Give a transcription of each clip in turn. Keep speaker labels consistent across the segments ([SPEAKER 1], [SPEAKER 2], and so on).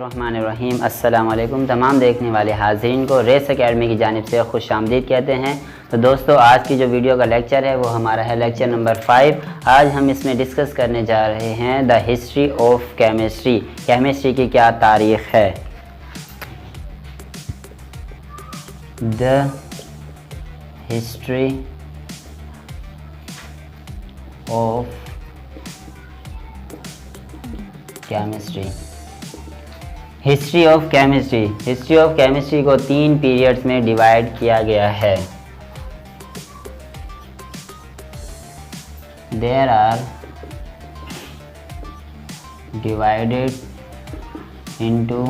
[SPEAKER 1] बिस्मिल्लाहिर्रहमानिर्रहीम। अस्सलाम वालेकुम तमाम देखने वाले हाज़रीन को रेस एकेडमी की जानिब से खुश आमदीद कहते हैं। तो दोस्तों, आज की जो वीडियो का लेक्चर है वो हमारा है लेक्चर नंबर 5। आज हम इसमें डिस्कस करने जा रहे हैं the history of chemistry. Chemistry की क्या तारीख़ है। The history of chemistry. History of chemistry. History of chemistry को 3 पीरियड्स में डिवाइड किया गया है। There are divided into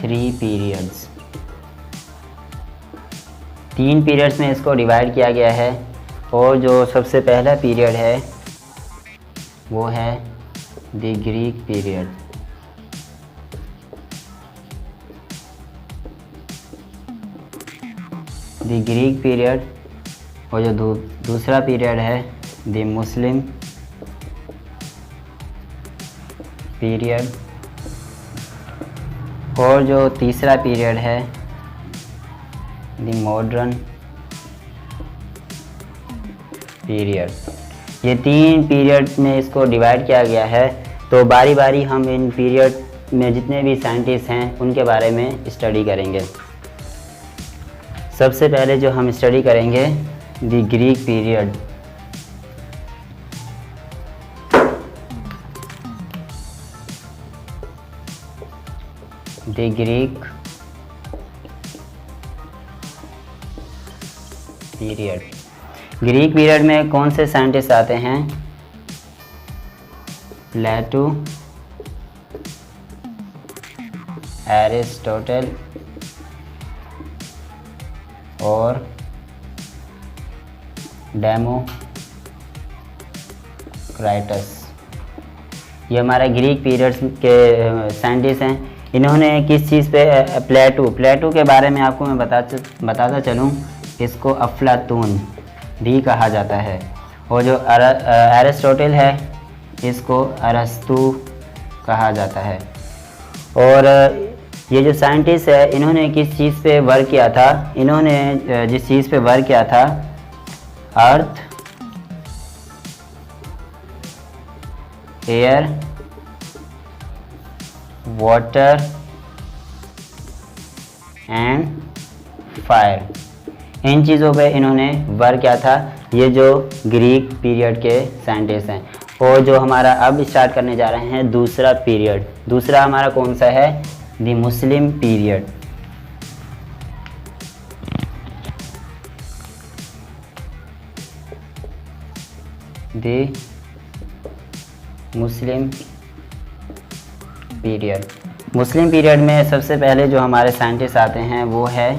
[SPEAKER 1] 3 periods. 3 periods में इसको डिवाइड किया गया है और जो सबसे पहला पीरियड है वो है the Greek period. The Greek period और जो दूसरा पीरियड है द मुस्लिम पीरियड और जो तीसरा पीरियड है द मॉडर्न पीरियड। ये 3 पीरियड में इसको डिवाइड किया गया है। तो बारी बारी हम इन पीरियड में जितने भी साइंटिस्ट हैं उनके बारे में स्टडी करेंगे। सबसे पहले जो हम स्टडी करेंगे the Greek period. The Greek period. Greek period में कौन से साइंटिस्ट आते हैं? प्लेटो, एरिस्टोटल और डेमोक्राइटस। ये हमारा ग्रीक पीरियड्स के साइंटिस्ट हैं। इन्होंने किस चीज़ पे प्लेटो के बारे में आपको मैं बताता चलूँ। इसको अफलातून भी कहा जाता है और जो एरिस्टोटल है इसको अरस्तु कहा जाता है। और ये जो साइंटिस्ट है इन्होंने किस चीज़ पे वर्क किया था? इन्होंने जिस चीज़ पे वर्क किया था अर्थ, एयर, वाटर एंड फायर, इन चीज़ों पे इन्होंने वर्क किया था। ये जो ग्रीक पीरियड के साइंटिस्ट हैं। और जो हमारा अब स्टार्ट करने जा रहे हैं दूसरा पीरियड। दूसरा हमारा कौन सा है? The Muslim period. The Muslim period. Muslim period में सबसे पहले जो हमारे साइंटिस्ट आते हैं वो है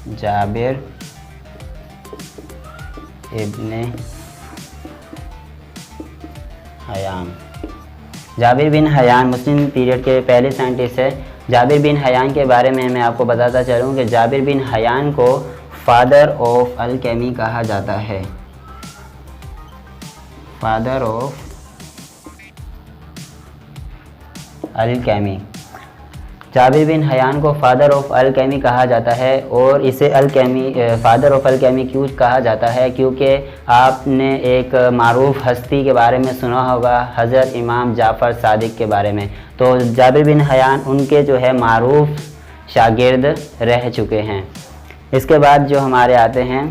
[SPEAKER 1] जाबिर इब्ने हयान। जाबिर बिन हयान मुस्लिम पीरियड के पहले साइंटिस्ट है। जाबिर बिन हयान के बारे में मैं आपको बताता चलूँ कि जाबिर बिन हयान को फादर ऑफ अलकेमी कहा जाता है। Father of alchemy. Jabir bin Hayyan को फादर ऑफ अलकेमी कहा जाता है। और इसे फादर ऑफ अलकेमी क्यों कहा जाता है? क्योंकि आपने एक मारूफ हस्ती के बारे में सुना होगा, हज़रत इमाम जाफ़र सादिक के बारे में। तो जाबिर बिन हयान उनके जो है मारूफ शागिर्द रह चुके हैं। इसके बाद जो हमारे आते हैं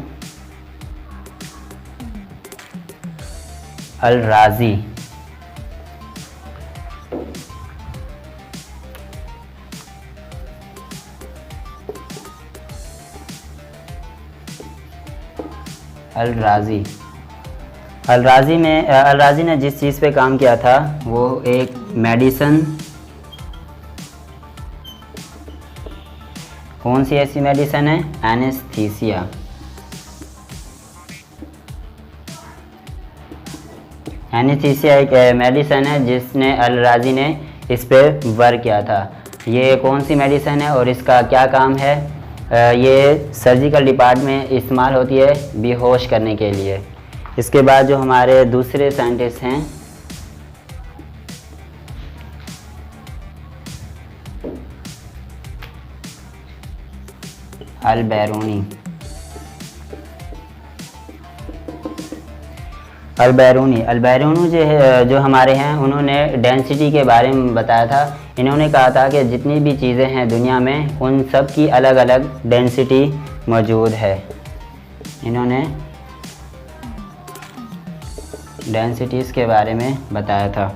[SPEAKER 1] अल राज़ी। अल राज़ी ने जिस चीज़ पे काम किया था वो एक मेडिसन। कौन सी ऐसी मेडिसन है? एनेस्थीसिया। एनेस्थीसिया एक मेडिसन है जिसने अल राज़ी ने इस पे वर्क किया था। ये कौन सी मेडिसन है और इसका क्या काम है? ये सर्जिकल डिपार्टमेंट में इस्तेमाल होती है बेहोश करने के लिए। इसके बाद जो हमारे दूसरे साइंटिस्ट हैं अल-बैरूनी। अल-बैरूनी जो हमारे हैं, उन्होंने डेंसिटी के बारे में बताया था। इन्होंने कहा था कि जितनी भी चीज़ें हैं दुनिया में, उन सब की अलग अलग डेंसिटी मौजूद है। इन्होंने डेंसिटीज़ के बारे में बताया था।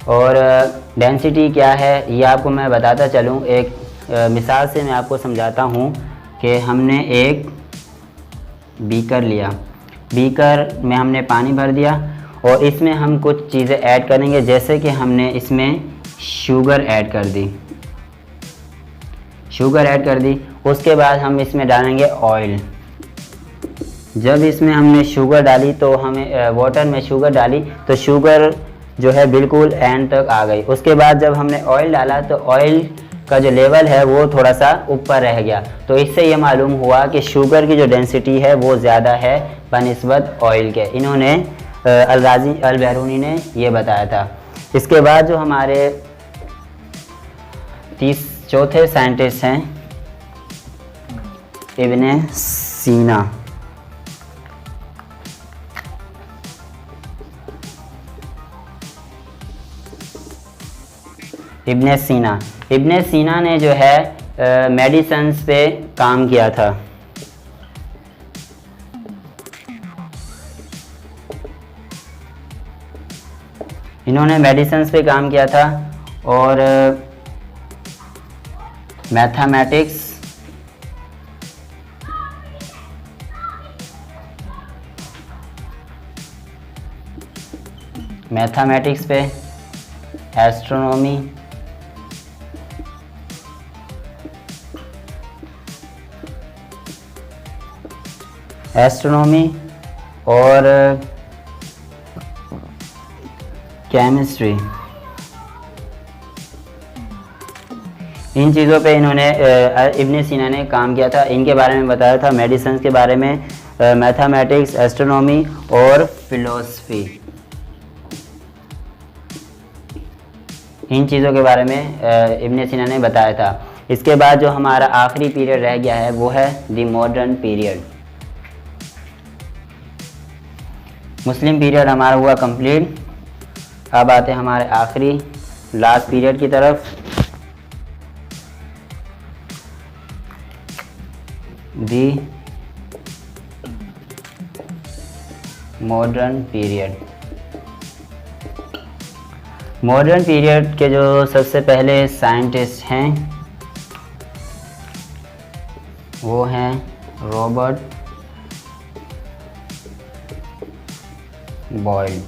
[SPEAKER 1] और डेंसिटी क्या है ये आपको मैं बताता चलूँ। एक मिसाल से मैं आपको समझाता हूँ कि हमने एक बीकर लिया, बीकर में हमने पानी भर दिया और इसमें हम कुछ चीज़ें ऐड करेंगे, जैसे कि हमने इसमें शुगर ऐड कर दी, उसके बाद हम इसमें डालेंगे ऑयल। जब इसमें हमने शुगर डाली तो हमें वाटर में शुगर डाली तो शुगर जो है बिल्कुल एंड तक आ गई। उसके बाद जब हमने ऑयल डाला तो ऑयल का जो लेवल है वो थोड़ा सा ऊपर रह गया। तो इससे ये मालूम हुआ कि शुगर की जो डेंसिटी है वो ज़्यादा है बनिस्बत ऑयल के। इन्होंने अल-बैरूनी ने ये बताया था। इसके बाद जो हमारे चौथे साइंटिस्ट हैं इब्ने सीना। इब्ने सीना ने जो है मेडिसिन्स पे काम किया था। इन्होंने मेडिसिन्स पे काम किया था और मैथमेटिक्स पे, एस्ट्रोनॉमी और केमिस्ट्री, इन चीज़ों पे इन्होंने इब्ने सीना ने काम किया था। इनके बारे में बताया था, मेडिसिन के बारे में, मैथमेटिक्स, एस्ट्रोनॉमी और फिलोसफी, इन चीज़ों के बारे में इब्ने सीना ने बताया था। इसके बाद जो हमारा आखिरी पीरियड रह गया है वो है the modern period. Muslim period हमारा हुआ कंप्लीट। अब आते हैं हमारे आखिरी लास्ट पीरियड की तरफ, the modern period. Modern period के जो सबसे पहले साइंटिस्ट हैं वो हैं Robert Boyle.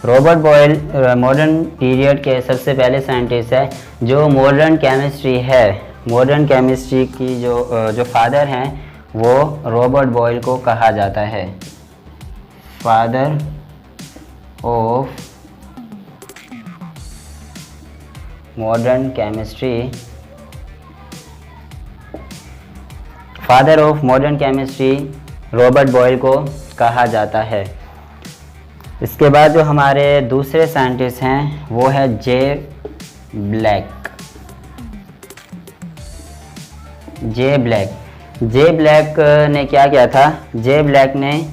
[SPEAKER 1] Robert Boyle modern period के सबसे पहले साइंटिस्ट है। जो मॉडर्न केमिस्ट्री है, मॉडर्न केमिस्ट्री की जो फादर हैं वो रॉबर्ट बॉयल को कहा जाता है, father of modern chemistry. Father of modern chemistry Robert Boyle को कहा जाता है। इसके बाद जो हमारे दूसरे साइंटिस्ट हैं वो है जे ब्लैक ने क्या किया था? जे ब्लैक ने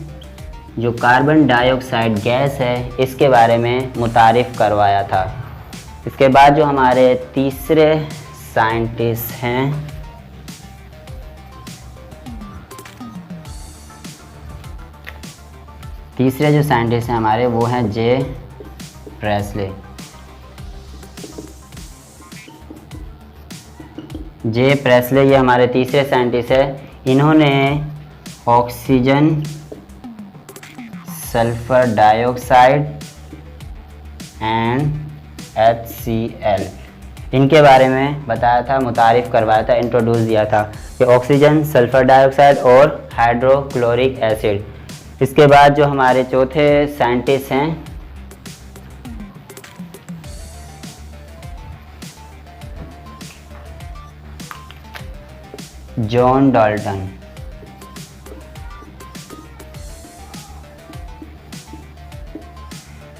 [SPEAKER 1] जो कार्बन डाइऑक्साइड गैस है इसके बारे में मुतारिफ करवाया था। इसके बाद जो हमारे तीसरे साइंटिस्ट हैं हमारे वो हैं जे प्रेस्ले। ये हमारे तीसरे साइंटिस्ट है। इन्होंने oxygen, sulphur dioxide and HCl इनके बारे में बताया था, मुतारिफ करवाया था, इंट्रोड्यूस दिया था कि ऑक्सीजन, सल्फर डाइऑक्साइड और हाइड्रोक्लोरिक एसिड। इसके बाद जो हमारे चौथे साइंटिस्ट हैं जॉन डाल्टन।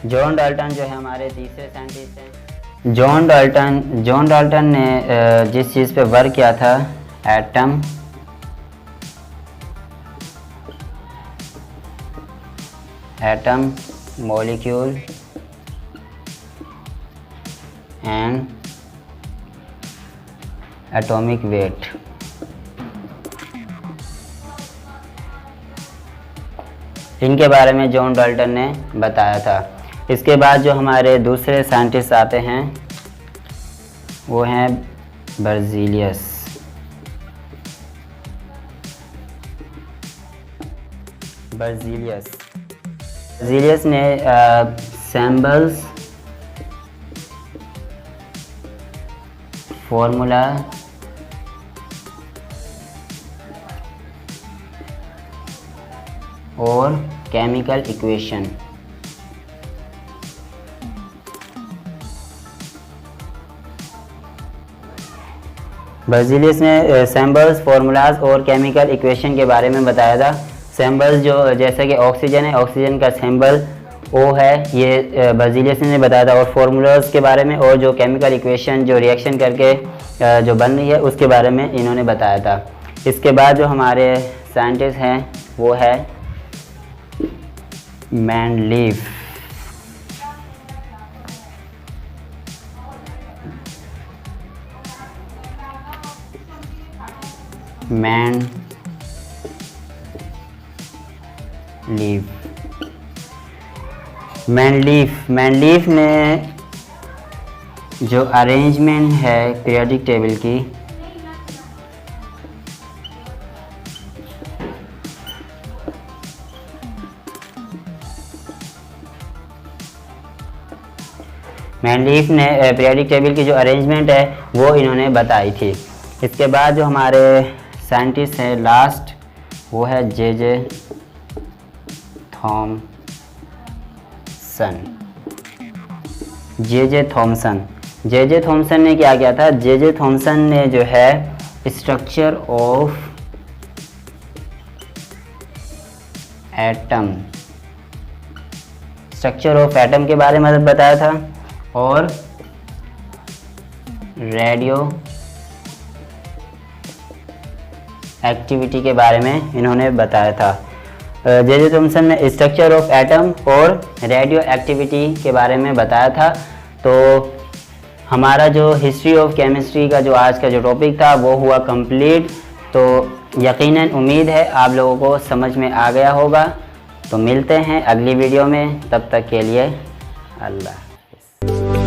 [SPEAKER 1] जो है हमारे तीसरे साइंटिस्ट हैं। जॉन डाल्टन ने जिस चीज़ पे वर्क किया था, atom, molecule and atomic weight. इनके बारे में जॉन डाल्टन ने बताया था। इसके बाद जो हमारे दूसरे साइंटिस्ट आते हैं वो हैं बर्ज़ीलियस। बर्ज़ीलियस ने सैम्बल्स फॉर्मूला और केमिकल इक्वेशन बर्ज़ीलियस ने सैम्बल्स, फार्मूलाज और केमिकल इक्वेशन के बारे में बताया था। सैम्बल्स जो जैसे कि ऑक्सीजन है, ऑक्सीजन का सैम्बल ओ है, ये बर्ज़ीलियस ने बताया था। और फार्मूलाज के बारे में और जो केमिकल इक्वेशन जो रिएक्शन करके जो बन रही है उसके बारे में इन्होंने बताया था। इसके बाद जो हमारे साइंटिस्ट हैं वो है मेंडलीफ। मेंडलीफ ने जो अरेंजमेंट है पीरियोडिक टेबल की मेंडलीफ ने पीरियोडिक टेबल की जो अरेंजमेंट है वो इन्होंने बताई थी। इसके बाद जो हमारे साइंटिस्ट हैं लास्ट वो है जे थॉमसन ने क्या किया था? जे थॉमसन ने जो है स्ट्रक्चर ऑफ एटम के बारे में बताया था और रेडियो एक्टिविटी के बारे में इन्होंने बताया था। जे थॉमसन ने स्ट्रक्चर ऑफ एटम और रेडियो एक्टिविटी के बारे में बताया था। तो हमारा जो हिस्ट्री ऑफ केमिस्ट्री का जो आज का जो टॉपिक था वो हुआ कंप्लीट। तो यकीनन उम्मीद है आप लोगों को समझ में आ गया होगा। तो मिलते हैं अगली वीडियो में, तब तक के लिए अल्लाह हाफ़िज़।